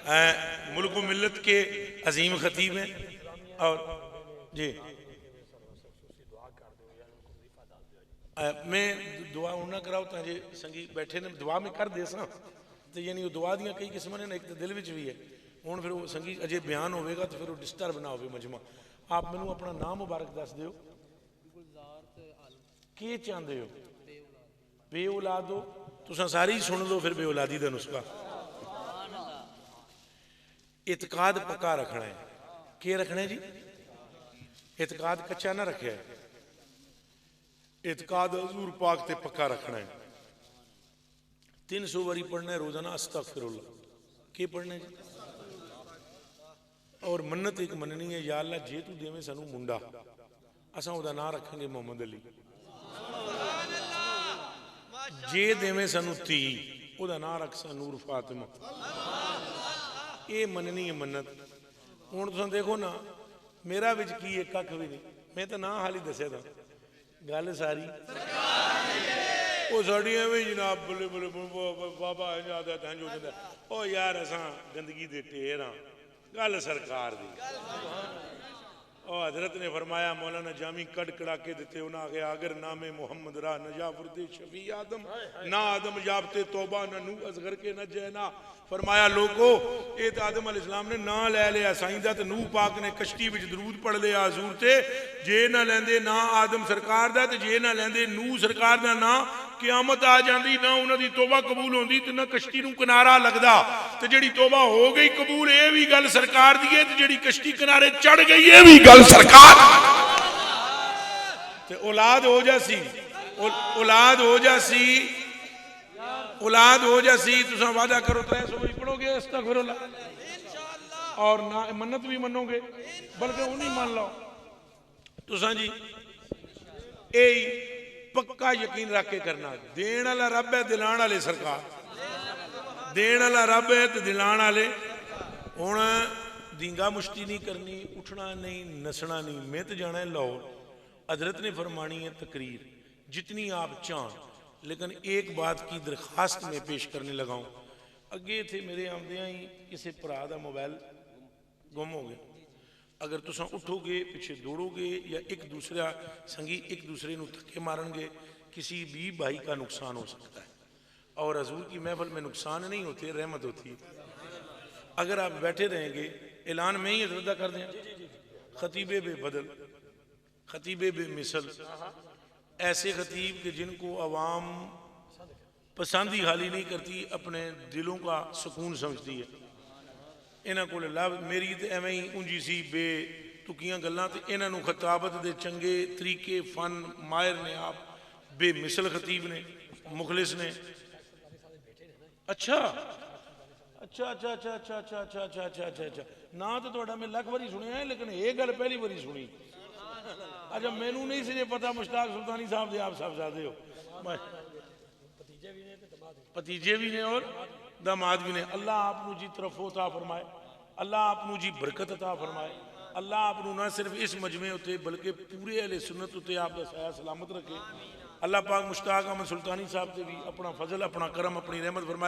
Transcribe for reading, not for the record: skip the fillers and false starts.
ملک و ملت کے عظیم خطیب ہیں. اور جی میں دعا نہ کراؤ تا جی سنگی بیٹھے نے دعا میں کر دے سا تو یعنی وہ دعا دیاں کئی قسم نے ایک تو دل وچ بھی ہے. ہوں پھر وہ سنگی اجے بیان ہوئے گا تو پھر وہ ڈسٹرب نہ ہوئے مجمع. آپ مینوں اپنا نام مبارک دس دیو. کی چاہتے ہو؟ بے اولاد ہو؟ تساں ساری سن لو پھر بے اولادی دا نسخہ. اعتقاد پکا رکھنا ہے. کی رکھنا ہے جی؟ اعتقاد کچا نہ رکھے. اعتقاد حضور پاک تے پکا رکھنا ہے. 300 واری پڑھنا ہے روزانہ استغفر اللہ. کی پڑھنا ہے جی؟ اور منت ایک مننی ہے یا اللہ جے تو دیویں سانو منڈا اساں او دا نام رکھیں گے محمد علی. جے دیویں سانو تی او دا نام رکھ سا نور فاطمہ. اے مننی ہے منت. ہوں تساں دیکھو نا میرا وچ کی ہے ککھ بھی نہیں. میں تو نہ حال ہی دسیا تھا گل ساری وہ ساڑی ایویں جناب بلے بلے بابا او یار اساں گندگی دے ٹھیر ہاں. گل سرکار دی. او حضرت نے فرمایا مولانا جامی کڑ کڑا کے دیتے انہاں آگے اگر نام محمد را نجا فرد شفیع آدم نہ آدم یابتے توبہ نہ نو ازغر کے نہ جینا. فرمایا لوگو اے تو آدم علیہ السلام نے نہ لے لیا سائندہ تو نو پاک نے کشتی وچ درود پڑھ لیا حضور تے. جے نہ لیندے نہ آدم سرکار دا تے جے نہ لیندے نو سرکار دا نہ قیامت آ جاندی نہ انہاں دی توبہ قبول ہوندی تے نہ کشتی نو کنارہ لگدا. تے جڑی توبہ ہو گئی قبول اے بھی گل سرکار دی ہے تے جڑی کشتی کنارے چڑھ گئی اے بھی گل سرکار تے اولاد ہو جاسی. اولاد ہو جاسی. اولاد ہو جاسی. تساں وعدہ کرو 300 باری پڑھو گے استغفر اللہ اور نہ منت بھی منو گے بلکہ انہیں مان لو. تساں جی اے پکا یقین رکھ کے کرنا. دین والا رب ہے دلان والے سرکار. دین والا رب ہے تے دلان والے. ہن دینگا مشتی نہیں کرنی اٹھنا نہیں نسنا نہیں. میں تو جانا ہے لاہور. حضرت نے فرمانی ہے تقریر جتنی آپ چاہیں لیکن ایک بات کی درخواست میں پیش کرنے لگا ہوں. اگے تھے میرے آمدیاں ہی کسی پرا دا موبائل گم ہو گیا. اگر تساں اٹھو گے پیچھے دوڑو گے یا ایک دوسرا سنگی ایک دوسرے نو تھکے مارن گے کسی بھی بھائی کا نقصان ہو سکتا ہے. اور حضور کی محفل میں نقصان نہیں ہوتے رحمت ہوتی ہے. اگر آپ بیٹھے رہیں گے اعلان میں ہی حضرت کر دیں خطیب بے بدل خطیب بے مثل ایسے خطیب کہ جن کو عوام پسند ہی حالی نہیں کرتی اپنے دلوں کا سکون سمجھتی ہے. انہاں کو لب میری تے ایویں ہی اونجی سی بے تکیاں گلاں تے انہاں نو خطابت دے چنگے طریقے فن ماہر نے آپ بے مثل خطیب نے مخلص نے. اچھا اچھا اچھا اچھا اچھا اچھا اچھا اچھا اچھا اچھا اچھا نا تو تھوڑا میں لاکھ باری سنیا ہے لیکن یہ گل پہلی باری سنی. اچھا مینوں نہیں سی پتا مشتاق سلطانی صاحب دے آپ صاحبزادے ہو. بھتیجے بھی نے اور داماد بھی نے. اللہ آپ نو جی طرف عطا فرمائے. اللہ آپ نو جی برکت عطا فرمائے. اللہ آپ نو نہ صرف اس مجمع ہوتے بلکہ پورے اہل سنت ہوتے آپ کا سایہ سلامت رکھے. اللہ پاک مشتاق احمد سلطانی صاحب تے بھی اپنا فضل اپنا کرم اپنی رحمت فرمائے.